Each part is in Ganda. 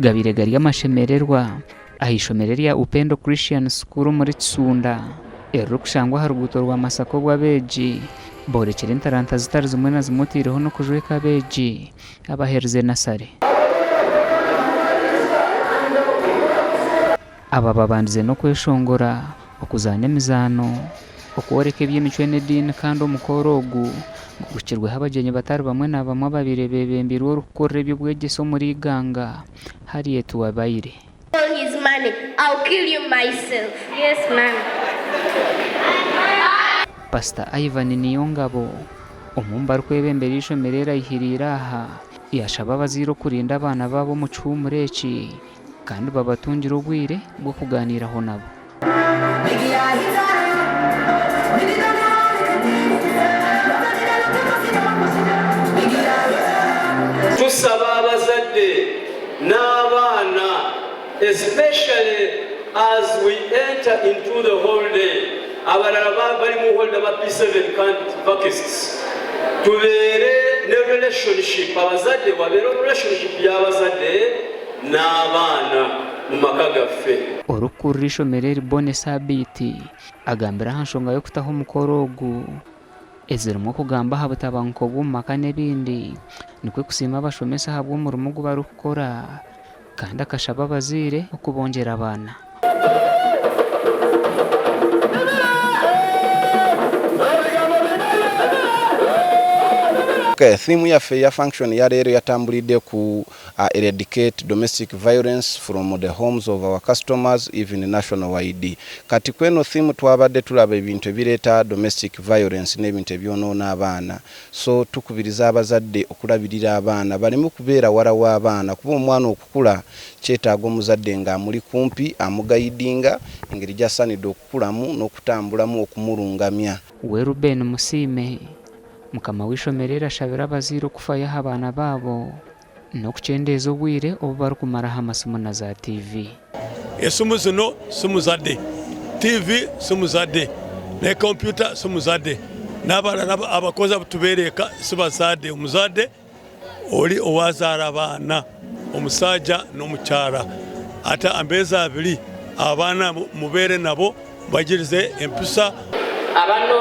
gabire gari amashemererwa ahishomero rya Upendo Christian School muri Tsunda erukushangwa haruguto rwa Masako bw'abeji borekera intaranta zitari zimwe na zimutireho no kujweka abeji abahereze nasare aba babandize no kweshongora okuzanya mizano okuworeka eby'emico n'edini kandi omukorogu gukirwe habagenyi batari bamwe na bamwe babirebe urukorera by'ubwegeso muri Ganga hari yetu wabayire his money. I'll kill you myself. Yes, ma'am. Pastor Ivan Niyongabo omumbar kwebembera ishomerera ihiriraha yashaba baziro kurinda abana babo mu cyumureki kandi babatungira ubwire bwo kuganiraho nabo. Tusaba abazadde n'abaana, especially as we enter into the holiday, abalala bali mu holiday ba P7 vacations, tubeere ne relationship, abazadde babeere relationship y'abazadde n'abaana mu maka gaffe. Orukurisho mereri bone sabiti agambira hanshonga yo kutaho mukorogu ezirimo kugamba habutabanko bumaka nebindi nikwe kusima abashomesa habwo mu rumugu barukora kandi akashaba bazire okubongera abana. Theme ya function ya lero yatambulidde ku eradicate domestic violence from the homes of our customers even national wide. Kati kweno theme twabadde tulaba ebintu ebireta domestic violence n'ebintu ebyonoona abaana. So tukubiriza abazadde okulabirira abaana balimu kubeera wala w'abaana kuba omwana okukula kyetaaga omuzadde nga amuli kumpi amugayidinga engeri gyasaanidde okukulamu n'okutambulamu okumulungamya. Ruben Musime mukama wishomerera ashabira abaziro kufayaho abana babo no kucyendeeza obwire obu barikumaraho amasomo na za TV. Esimu zino simuzadde, TV simuzadde, ne computer simuzadde, n'abalala abakozi abatubeereka sibazadde. Omuzadde oli owazaala abaana, omusajja n'omukyala, ate ambeeza abiri abaana mubeere nabo bagirize empisa.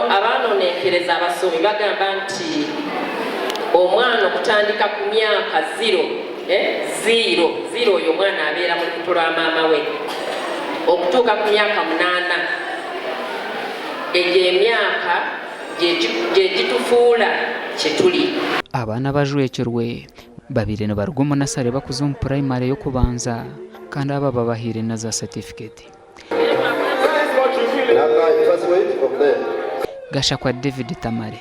Abanonekereza abasomi bagamba nti omwana okutandika ku myaka 0 oyo omwana abeera mu lubuto lwa maama we okutuuka ku myaka 8 egyo emyaka gye gitufuula kye tuli. Abaana bajwekerwe babiri ne baruga mu nasare bakuze mu primary yo kubanza kandi aba babahire na za certificate. Gasha kwa David Tamare.